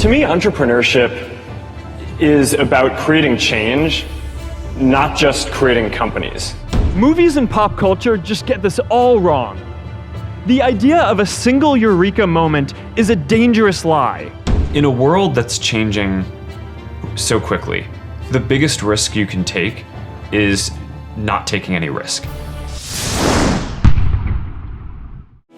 To me, entrepreneurship is about creating change, not just creating companies. Movies and pop culture just get this all wrong. The idea of a single eureka moment is a dangerous lie. In a world that's changing so quickly, the biggest risk you can take is not taking any risk.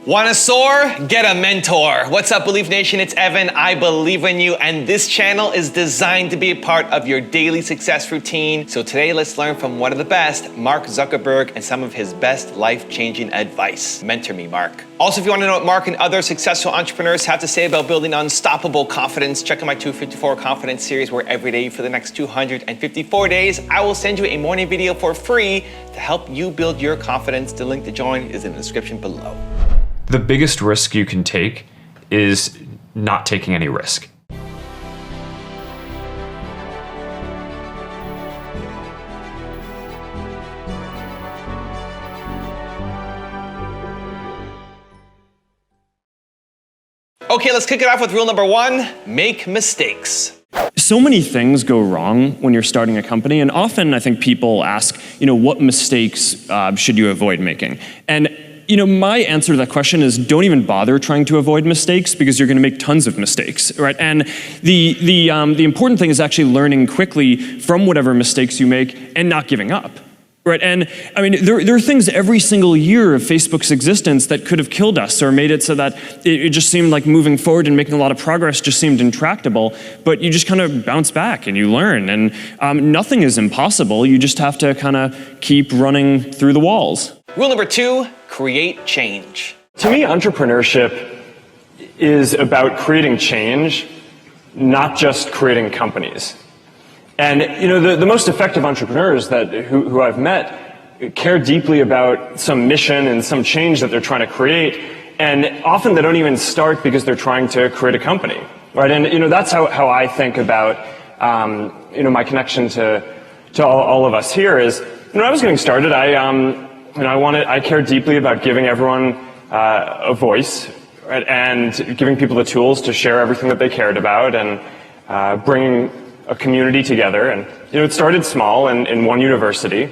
Wanna soar? Get a mentor. What's up, Believe Nation? It's Evan. I believe in you, and this channel is designed to be a part of your daily success routine. So today, let's learn from one of the best, Mark Zuckerberg, and some of his best life-changing advice. Mentor me, Mark. Also, if you want to know what Mark and other successful entrepreneurs have to say about building unstoppable confidence, check out my 254 Confidence series, where every day for the next 254 days, I will send you a morning video for free to help you build your confidence. The link to join is in the description below. The biggest risk you can take is not taking any risk. Okay, let's kick it off with rule number one, make mistakes. So many things go wrong when you're starting a company, and often I think people ask, what mistakes should you avoid making? And my answer to that question is don't even bother trying to avoid mistakes, because you're going to make tons of mistakes, right? And the important thing is actually learning quickly from whatever mistakes you make and not giving up, right? And I mean, there are things every single year of Facebook's existence that could have killed us or made it so that it just seemed like moving forward and making a lot of progress just seemed intractable, but you just kind of bounce back and you learn, and nothing is impossible. You just have to kind of keep running through the walls. Rule number two, create change. To me, entrepreneurship is about creating change, not just creating companies. And the most effective entrepreneurs who I've met care deeply about some mission and some change that they're trying to create, and often they don't even start because they're trying to create a company, right? And that's how I think about my connection to all of us here is, when I was getting started, I care deeply about giving everyone a voice, right? And giving people the tools to share everything that they cared about, and bringing a community together. And it started small in one university,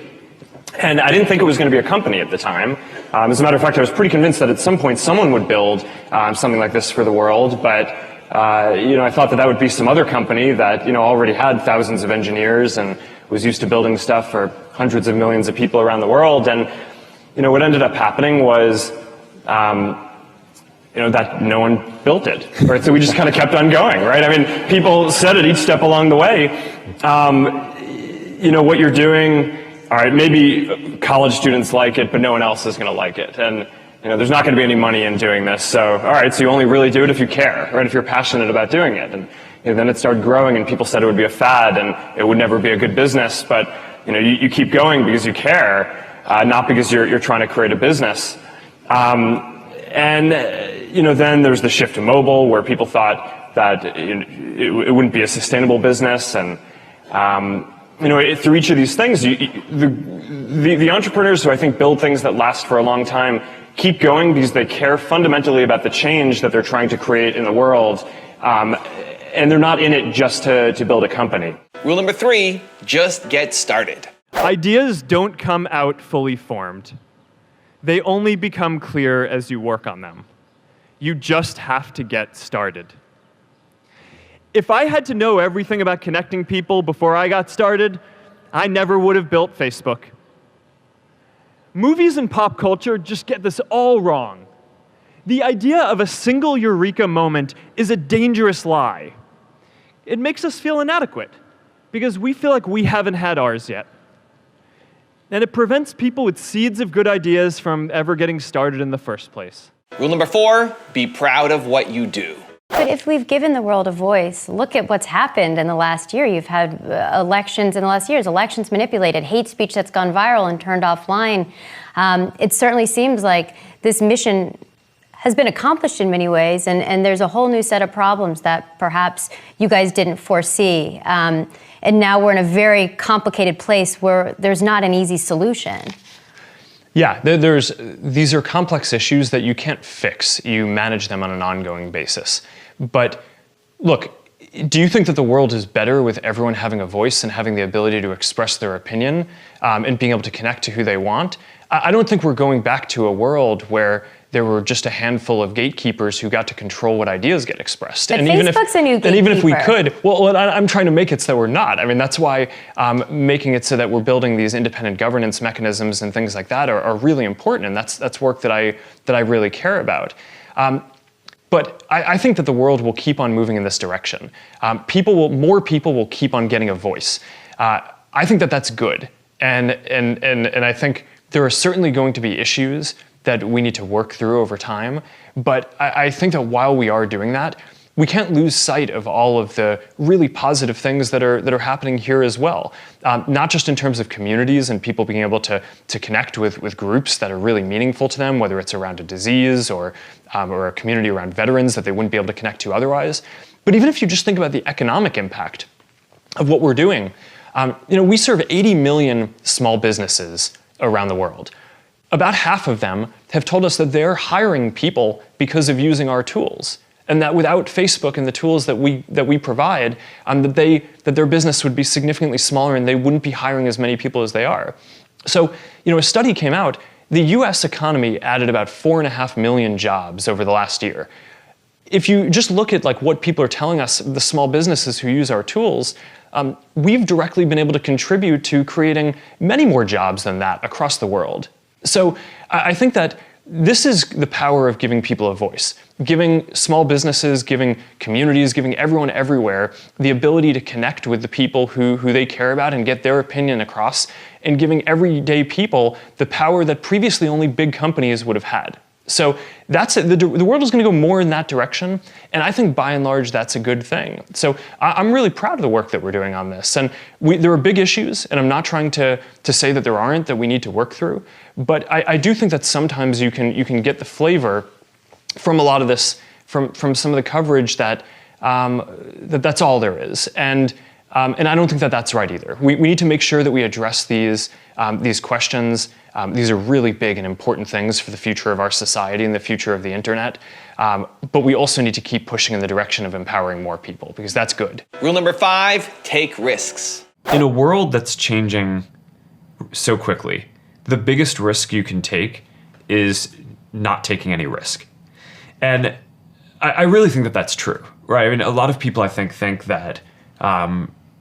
and I didn't think it was going to be a company at the time. As a matter of fact, I was pretty convinced that at some point someone would build something like this for the world, but I thought that would be some other company that already had thousands of engineers and was used to building stuff for hundreds of millions of people around the world. And what ended up happening was that no one built it, right? So we just kind of kept on going, right? I mean, people said at each step along the way, what you're doing, all right, maybe college students like it, but no one else is going to like it. And there's not going to be any money in doing this. So, all right, so you only really do it if you care, right? If you're passionate about doing it. And then it started growing, and people said it would be a fad and it would never be a good business. But you keep going because you care, not because you're trying to create a business. And then there's the shift to mobile, where people thought that it wouldn't be a sustainable business. And through each of these things, the entrepreneurs who I think build things that last for a long time keep going because they care fundamentally about the change that they're trying to create in the world. And they're not in it just to build a company. Rule number three, just get started. Ideas don't come out fully formed. They only become clear as you work on them. You just have to get started. If I had to know everything about connecting people before I got started, I never would have built Facebook. Movies and pop culture just get this all wrong. The idea of a single eureka moment is a dangerous lie. It makes us feel inadequate because we feel like we haven't had ours yet. And it prevents people with seeds of good ideas from ever getting started in the first place. Rule number four, be proud of what you do. But if we've given the world a voice, look at what's happened in the last year. You've had elections in the last years, elections manipulated, hate speech that's gone viral and turned offline. It certainly seems like this mission has been accomplished in many ways, and there's a whole new set of problems that perhaps you guys didn't foresee. And now we're in a very complicated place where there's not an easy solution. Yeah, these are complex issues that you can't fix. You manage them on an ongoing basis. But look, do you think that the world is better with everyone having a voice and having the ability to express their opinion and being able to connect to who they want? I don't think we're going back to a world where there were just a handful of gatekeepers who got to control what ideas get expressed. But Facebook's a new gatekeeper. And even if we could, well, I'm trying to make it so that we're not. I mean, that's why making it so that we're building these independent governance mechanisms and things like that are really important, and that's work that I really care about. But I think that the world will keep on moving in this direction. More people will keep on getting a voice. I think that that's good, and I think there are certainly going to be issues that we need to work through over time. But I think that while we are doing that, we can't lose sight of all of the really positive things that are happening here as well. Not just in terms of communities and people being able to connect with groups that are really meaningful to them, whether it's around a disease or a community around veterans that they wouldn't be able to connect to otherwise. But even if you just think about the economic impact of what we're doing, we serve 80 million small businesses around the world. About half of them have told us that they're hiring people because of using our tools, and that without Facebook and the tools that we provide, that their business would be significantly smaller and they wouldn't be hiring as many people as they are. So, a study came out. The U.S. economy added about 4.5 million jobs over the last year. If you just look at what people are telling us, the small businesses who use our tools, we've directly been able to contribute to creating many more jobs than that across the world. So I think that this is the power of giving people a voice, giving small businesses, giving communities, giving everyone everywhere the ability to connect with the people who they care about and get their opinion across, and giving everyday people the power that previously only big companies would have had. So that's it. The world is going to go more in that direction, and I think by and large that's a good thing. So I'm really proud of the work that we're doing on this, and there are big issues, and I'm not trying to say that there aren't that we need to work through, but I do think that sometimes you can get the flavor from a lot of this, from some of the coverage that that's all there is, and I don't think that that's right either. We need to make sure that we address these questions. These are really big and important things for the future of our society and the future of the internet. But we also need to keep pushing in the direction of empowering more people, because that's good. Rule number 5, take risks. In a world that's changing so quickly, the biggest risk you can take is not taking any risk. And I really think that that's true, right? I mean, a lot of people, I think that,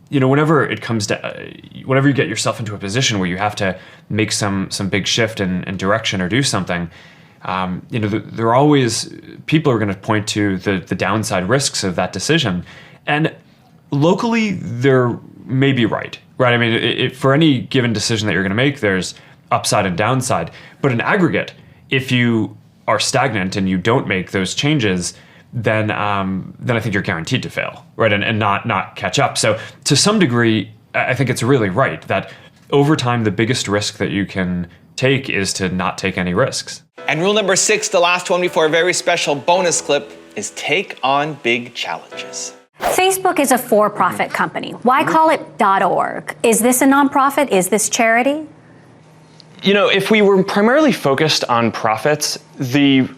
whenever it comes to, whenever you get yourself into a position where you have to make some big shift in direction or do something, there are always, people are going to point to the downside risks of that decision. And locally, they're maybe right? I mean, for any given decision that you're going to make, there's upside and downside. But in aggregate, if you are stagnant and you don't make those changes, then I think you're guaranteed to fail, right? And not catch up. So to some degree, I think it's really right that over time, the biggest risk that you can take is to not take any risks. And rule number 6, the last one before a very special bonus clip, is take on big challenges. Facebook is a for-profit company. Why call it .org? Is this a nonprofit? Is this charity? If we were primarily focused on profits, the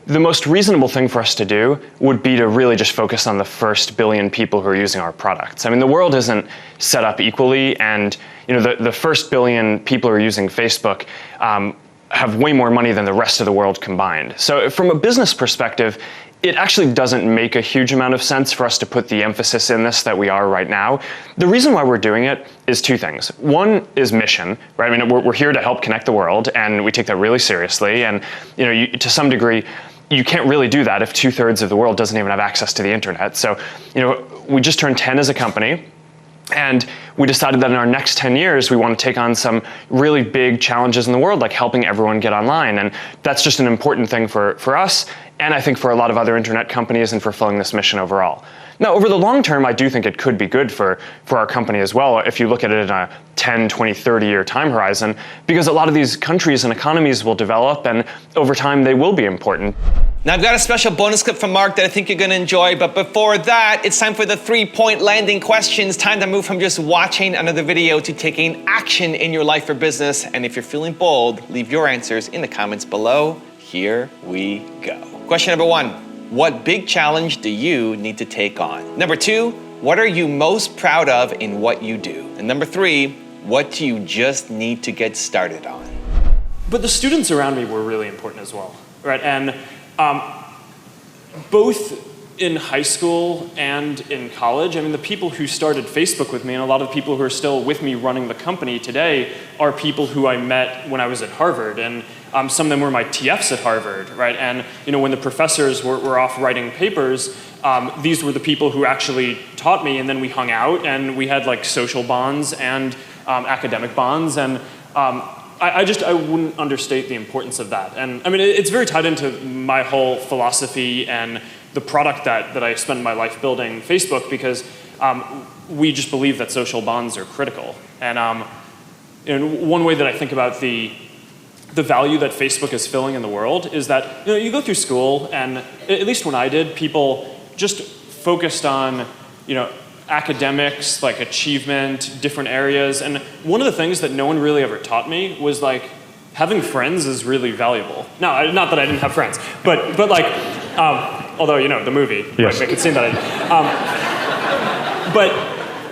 most reasonable thing for us to do would be to really just focus on the first billion people who are using our products. I mean, the world isn't set up equally, and the first billion people who are using Facebook have way more money than the rest of the world combined. So from a business perspective, it actually doesn't make a huge amount of sense for us to put the emphasis in this that we are right now. The reason why we're doing it is 2 things. One is mission, right? I mean, we're here to help connect the world, and we take that really seriously. And to some degree, you can't really do that if 2/3 of the world doesn't even have access to the internet. So, we just turned 10 as a company, and we decided that in our next 10 years, we want to take on some really big challenges in the world, like helping everyone get online. And that's just an important thing for us, and I think for a lot of other internet companies, and for fulfilling this mission overall. Now, over the long term, I do think it could be good for our company as well, if you look at it in a 10, 20, 30-year time horizon, because a lot of these countries and economies will develop, and over time, they will be important. Now, I've got a special bonus clip from Mark that I think you're going to enjoy, but before that, it's time for the 3-point landing questions. Time to move from just watching another video to taking action in your life or business. And if you're feeling bold, leave your answers in the comments below. Here we go. Question number 1. what big challenge do you need to take on? Number 2, what are you most proud of in what you do? And number 3, what do you just need to get started on? But the students around me were really important as well, right? And both in high school and in college, I mean, the people who started Facebook with me and a lot of the people who are still with me running the company today are people who I met when I was at Harvard. And some of them were my TFs at Harvard, right? And when the professors were off writing papers, these were the people who actually taught me, and then we hung out and we had like social bonds and academic bonds. And I wouldn't understate the importance of that. And I mean, it's very tied into my whole philosophy and the product that I spend my life building, Facebook, because we just believe that social bonds are critical. And one way that I think about the value that Facebook is filling in the world is that you go through school, and at least when I did, people just focused on academics, like achievement, different areas. And one of the things that no one really ever taught me was like having friends is really valuable. Now, not that I didn't have friends, but like, although the movie might make it seem that I did. But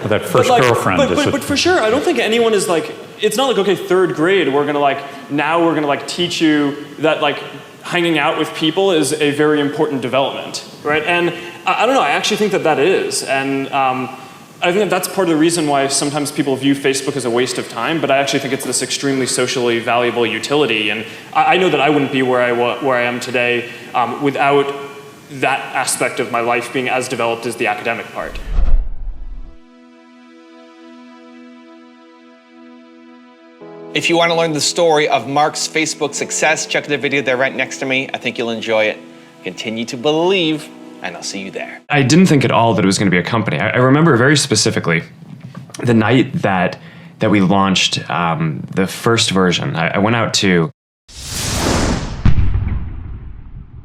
that first girlfriend. But for sure, I don't think anyone is like. It's not like, okay, third grade, we're gonna teach you that like hanging out with people is a very important development, right? And I don't know, I actually think that is. And I think that's part of the reason why sometimes people view Facebook as a waste of time, but I actually think it's this extremely socially valuable utility. And I know that I wouldn't be where I am today without that aspect of my life being as developed as the academic part. If you want to learn the story of Mark's Facebook success, check the video there right next to me. I think you'll enjoy it. Continue to believe, and I'll see you there. I didn't think at all that it was going to be a company. I remember very specifically the night that we launched the first version. I went out to